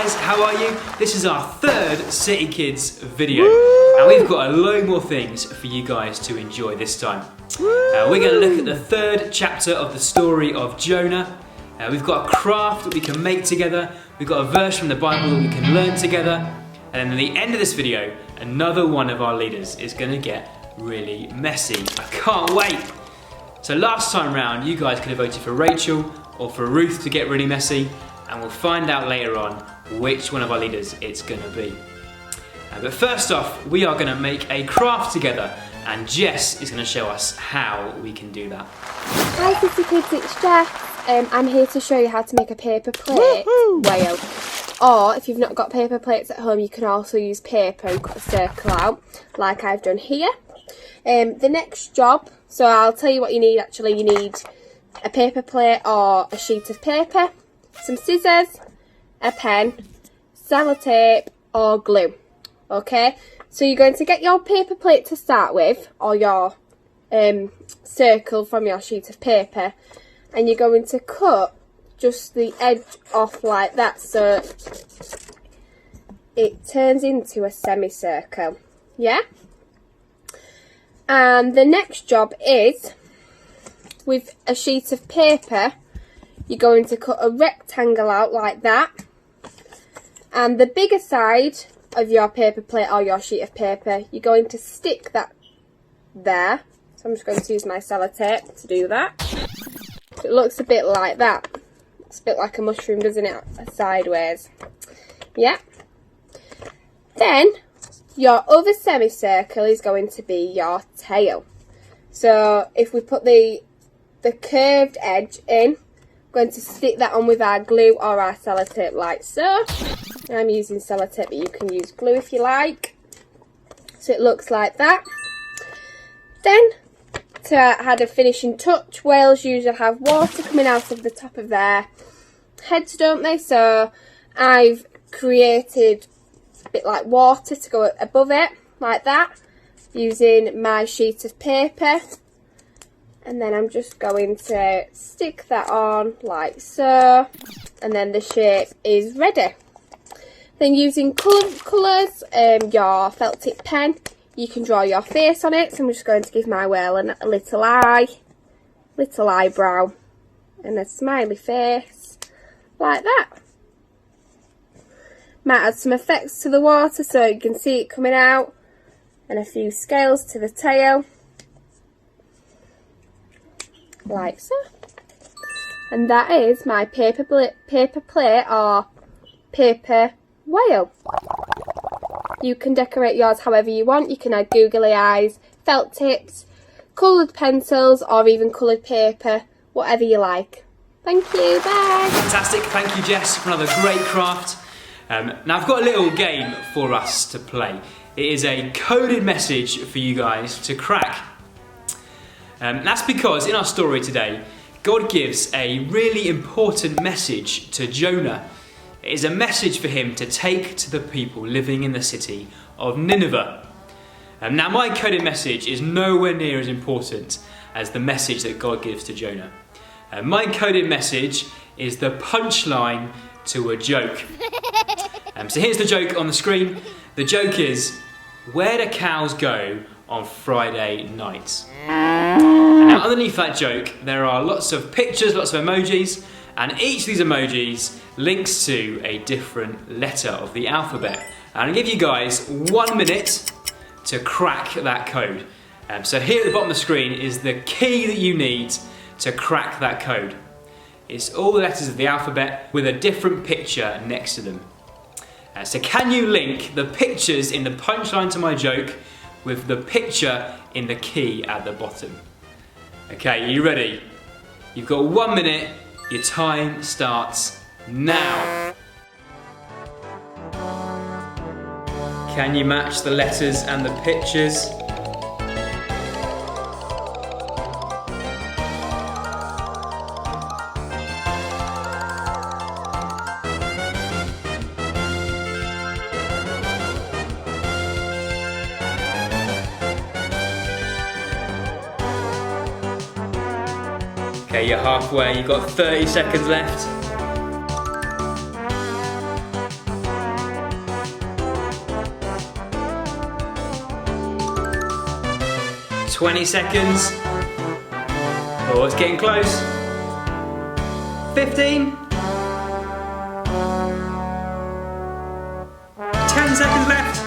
guys, how are you? This is our third City Kids video. And we've got a load more things for you guys to enjoy this time. We're going to look at the third chapter of the story of Jonah. We've got a craft that we can make together. We've got a verse from the Bible that we can learn together. And then at the end of this video, another one of our leaders is going to get really messy. I can't wait. So last time round, you guys could have voted for Rachel or for Ruth to get really messy. And we'll find out later on which one of our leaders it's going to be. But first off, we are going to make a craft together. And Jess is going to show us how we can do that. Hi City Kids, it's Jess. I'm here to show you how to make a paper plate whale. Or if you've not got paper plates at home, you can also use paper and cut a circle out, like I've done here. The next job, so I'll tell you what you need actually. You need a paper plate or a sheet of paper, some scissors, a pen, sellotape or glue. Okay, so you're going to get your paper plate to start with, or your circle from your sheet of paper, and you're going to cut just the edge off like that so it turns into a semicircle. Yeah? And the next job is, with a sheet of paper, you're going to cut a rectangle out like that, and the bigger side of your paper plate or your sheet of paper, you're going to stick that there. So I'm just going to use my sellotape to do that. So it looks a bit like that. It's a bit like a mushroom, doesn't it? Sideways. Yeah. Then your other semicircle is going to be your tail. So if we put the curved edge in, we're going to stick that on with our glue or our sellotape like so. I'm using sellotape, but you can use glue if you like. So it looks like that. Then, to add a finishing touch, whales usually have water coming out of the top of their heads, don't they? So I've created a bit like water to go above it, like that, using my sheet of paper. And then I'm just going to stick that on like so. And then the shape is ready. Then using colours, your felt tip pen, you can draw your face on it. So I'm just going to give my whale a little eye, little eyebrow, and a smiley face, like that. Might add some effects to the water so you can see it coming out, and a few scales to the tail, like so. And that is my paper plate or paper whale. You can decorate yours however you want. You can add googly eyes, felt tips, coloured pencils, or even coloured paper, whatever you like. Thank you, bye. Fantastic, thank you Jess for another great craft. Now I've got a little game for us to play. It is a coded message for you guys to crack. That's because in our story today, God gives a really important message to Jonah. It is a message for him to take to the people living in the city of Nineveh. Now my coded message is nowhere near as important as the message that God gives to Jonah. My coded message is the punchline to a joke. So here's the joke on the screen. The joke is, where do cows go on Friday nights? And now underneath that joke there are lots of pictures, lots of emojis, and each of these emojis links to a different letter of the alphabet. And I'll give you guys 1 minute to crack that code. So here at the bottom of the screen is the key that you need to crack that code. It's all the letters of the alphabet with a different picture next to them. So can you link the pictures in the punchline to my joke with the picture in the key at the bottom? Okay, are you ready? You've got 1 minute. Your time starts now. Can you match the letters and the pictures? Okay, you're halfway, you've got 30 seconds left. 20 seconds. Oh, it's getting close. 15. 10 seconds left.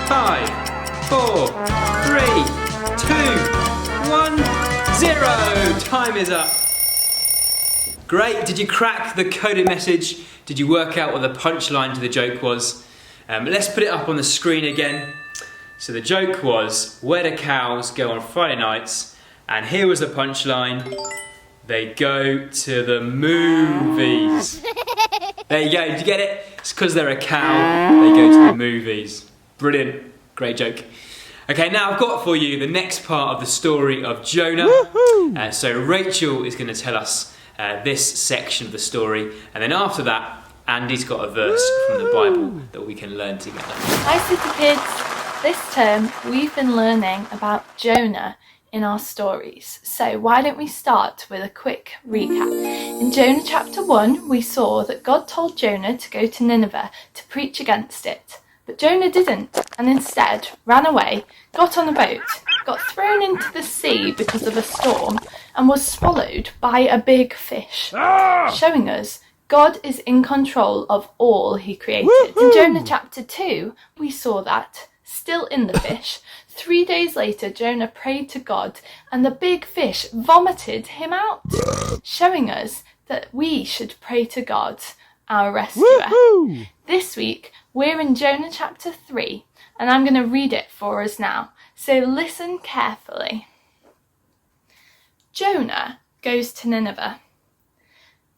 5, 4, 3, 2, 1, 0. Time is up. Great. Did you crack the coded message? Did you work out what the punchline to the joke was? Let's put it up on the screen again. So the joke was, where do cows go on Friday nights? And here was the punchline. They go to the movies. There you go. Did you get it? It's because they're a cow. They go to the movies. Brilliant. Great joke. Okay, now I've got for you the next part of the story of Jonah. So Rachel is going to tell us this section of the story. And then after that, Andy's got a verse from the Bible that we can learn together. Hi City Kids! This term we've been learning about Jonah in our stories. So why don't we start with a quick recap. In Jonah chapter 1 we saw that God told Jonah to go to Nineveh to preach against it. But Jonah didn't, and instead ran away, got on a boat, got thrown into the sea because of a storm, and was swallowed by a big fish, showing us God is in control of all he created. In Jonah chapter 2, we saw that, still in the fish, 3 days later Jonah prayed to God and the big fish vomited him out, showing us that we should pray to God, our rescuer. This week, we're in Jonah chapter 3, and I'm going to read it for us now, so listen carefully. Jonah goes to Nineveh.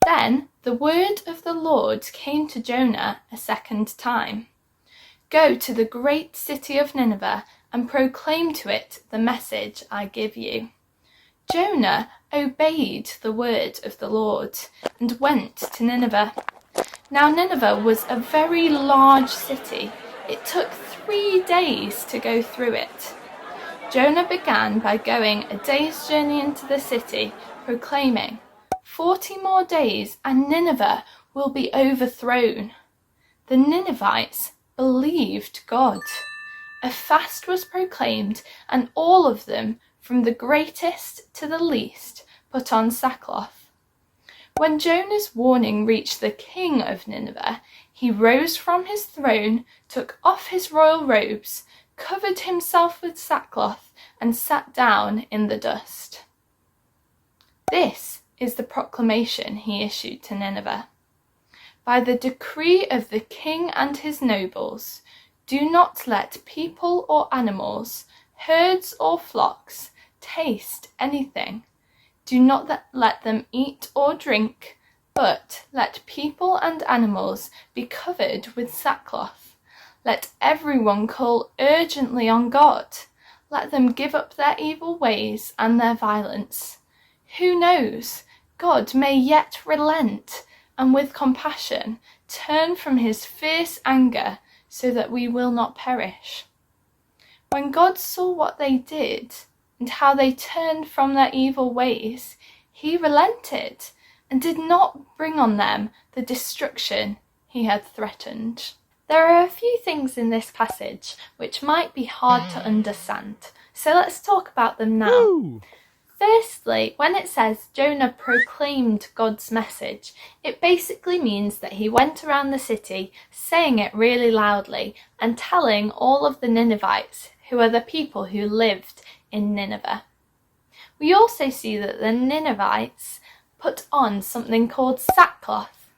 Then the word of the Lord came to Jonah a second time. Go to the great city of Nineveh and proclaim to it the message I give you. Jonah obeyed the word of the Lord and went to Nineveh. Now Nineveh was a very large city. It took 3 days to go through it. Jonah began by going a day's journey into the city, proclaiming, 40 more days and Nineveh will be overthrown. The Ninevites believed God. A fast was proclaimed, and all of them, from the greatest to the least, put on sackcloth. When Jonah's warning reached the king of Nineveh, he rose from his throne, took off his royal robes, covered himself with sackcloth, and sat down in the dust. This is the proclamation he issued to Nineveh. By the decree of the king and his nobles, do not let people or animals, herds or flocks, taste anything. Do not let them eat or drink, but let people and animals be covered with sackcloth. Let everyone call urgently on God. Let them give up their evil ways and their violence. Who knows? God may yet relent and with compassion turn from his fierce anger so that we will not perish. When God saw what they did and how they turned from their evil ways, he relented and did not bring on them the destruction he had threatened. There are a few things in this passage which might be hard to understand, so let's talk about them now. Firstly, when it says Jonah proclaimed God's message, it basically means that he went around the city saying it really loudly and telling all of the Ninevites, who are the people who lived in Nineveh. We also see that the Ninevites put on something called sackcloth.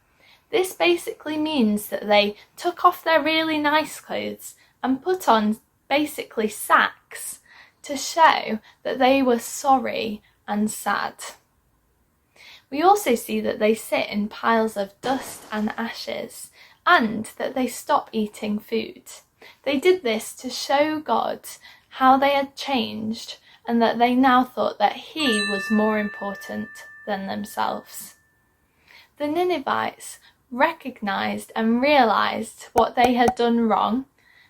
This basically means that they took off their really nice clothes and put on basically sacks to show that they were sorry and sad. We also see that they sit in piles of dust and ashes, and that they stop eating food. They did this to show God how they had changed and that they now thought that he was more important than themselves. The Ninevites recognised and realised what they had done wrong,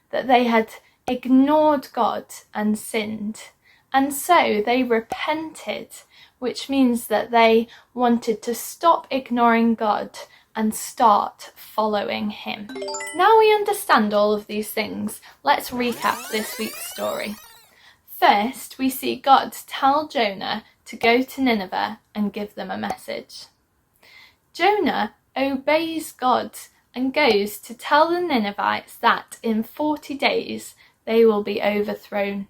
that they had ignored God and sinned, and so they repented, which means that they wanted to stop ignoring God and start following him. Now we understand all of these things, let's recap this week's story. First, we see God tell Jonah to go to Nineveh and give them a message. Jonah obeys God and goes to tell the Ninevites that in 40 days they will be overthrown.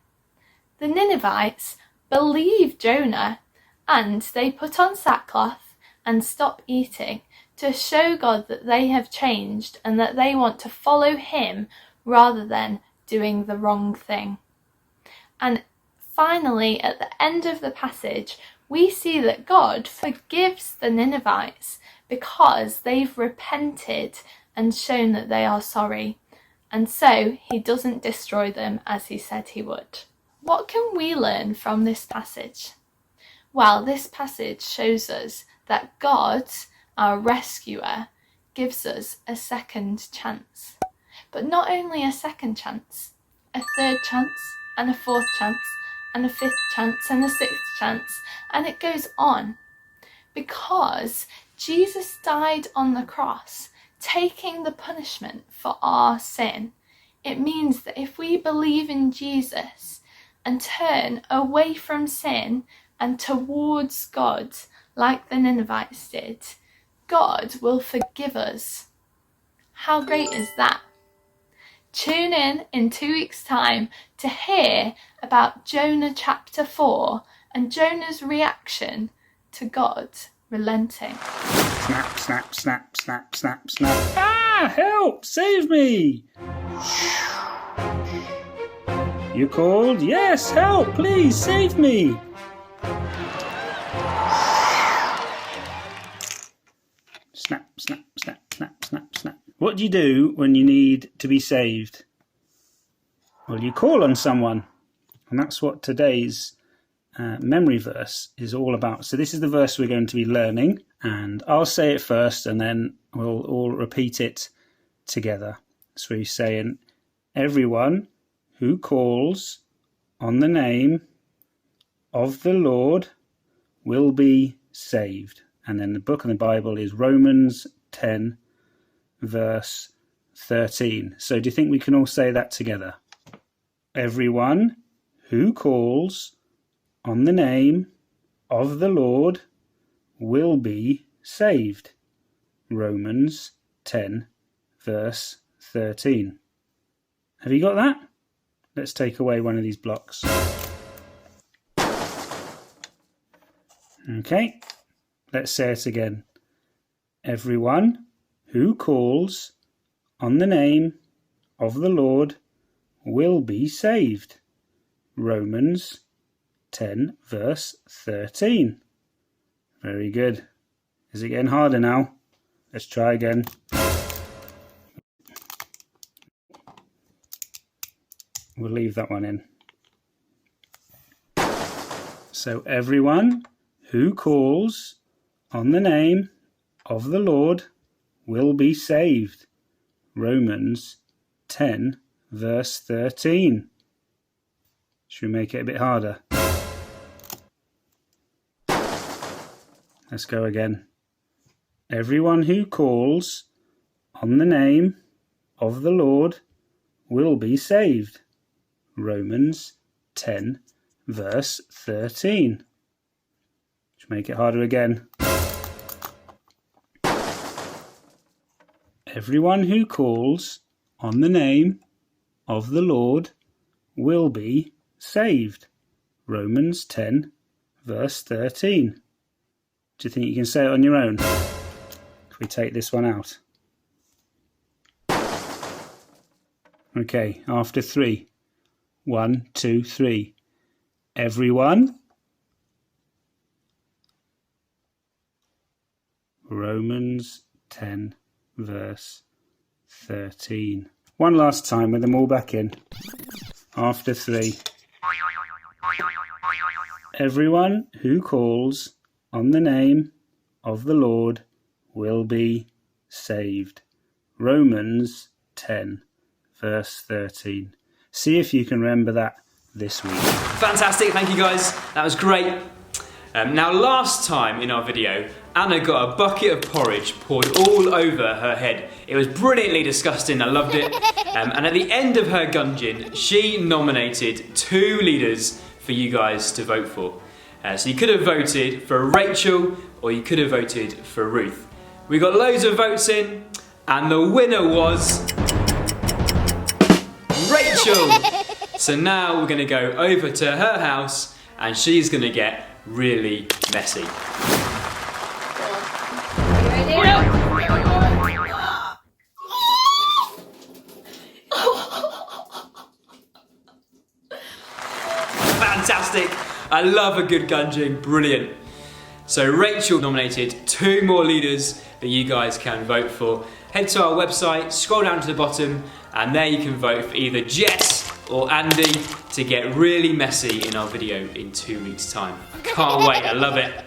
The Ninevites believe Jonah and they put on sackcloth and stop eating to show God that they have changed and that they want to follow him rather than doing the wrong thing. And finally, at the end of the passage, we see that God forgives the Ninevites because they've repented and shown that they are sorry, and so he doesn't destroy them as he said he would. What can we learn from this passage? Well, this passage shows us that God, our rescuer, gives us a second chance. But not only a second chance, a third chance, and a fourth chance, and a fifth chance, and a sixth chance, and it goes on. Because Jesus died on the cross, taking the punishment for our sin. It means that if we believe in Jesus and turn away from sin and towards God, like the Ninevites did, God will forgive us. How great is that? Tune in 2 weeks' time to hear about Jonah Chapter 4 and Jonah's reaction to God relenting. Snap, snap, snap, snap, snap, snap. Ah, help! Save me! You called? Yes, help! Please, save me! Snap, snap, snap, snap, snap, snap. What do you do when you need to be saved? Well, you call on someone. And that's what today's memory verse is all about. So this is the verse we're going to be learning. And I'll say it first and then we'll all repeat it together. So he's saying, everyone who calls on the name of the Lord will be saved. And then the book of the Bible is Romans 10, verse 13. So do you think we can all say that together? Everyone who calls on the name of the Lord will be saved. Romans 10, verse 13. Have you got that? Let's take away one of these blocks. Okay, let's say it again. Everyone who calls on the name of the Lord will be saved. Romans 10, verse 13. Very good. Is it getting harder now? Let's try again. We'll leave that one in. So everyone who calls on the name of the Lord will be saved. Romans 10, verse 13. Should we make it a bit harder? Let's go again. Everyone who calls on the name of the Lord will be saved. Romans 10, verse 13. Should make it harder again. Everyone who calls on the name of the Lord will be saved. Romans 10, verse 13. Do you think you can say it on your own? If we take this one out. Okay, after 3. 1, 2, 3. Everyone. Romans 10, verse 13. One last time with them all back in. After 3. Everyone who calls on the name of the Lord will be saved. Romans 10, verse 13. See if you can remember that this week. Fantastic, thank you guys. That was great. Now last time in our video, Anna got a bucket of porridge poured all over her head. It was brilliantly disgusting, I loved it. And at the end of her gunging, she nominated 2 leaders for you guys to vote for. So you could have voted for Rachel or you could have voted for Ruth. We got loads of votes in and the winner was Rachel. So now we're going to go over to her house and she's going to get really messy. Fantastic! I love a good gunging, brilliant. So Rachel nominated 2 more leaders that you guys can vote for. Head to our website, scroll down to the bottom, and there you can vote for either Jess or Andy to get really messy in our video in 2 weeks' time. I can't wait, I love it.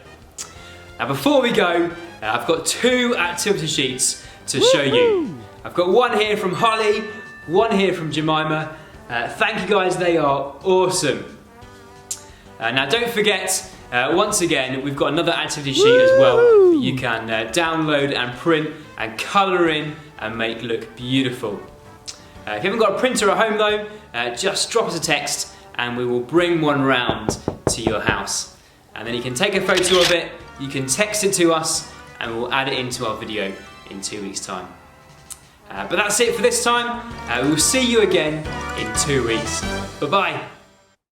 Now before we go, I've got 2 activity sheets to show you. I've got one here from Holly, one here from Jemima. Thank you guys, they are awesome. Now don't forget, once again, we've got another activity sheet as well that you can download and print and colour in and make look beautiful. If you haven't got a printer at home though, just drop us a text and we will bring one round to your house. And then you can take a photo of it, you can text it to us and we'll add it into our video in 2 weeks' time. But that's it for this time. We will see you again in 2 weeks. Bye-bye.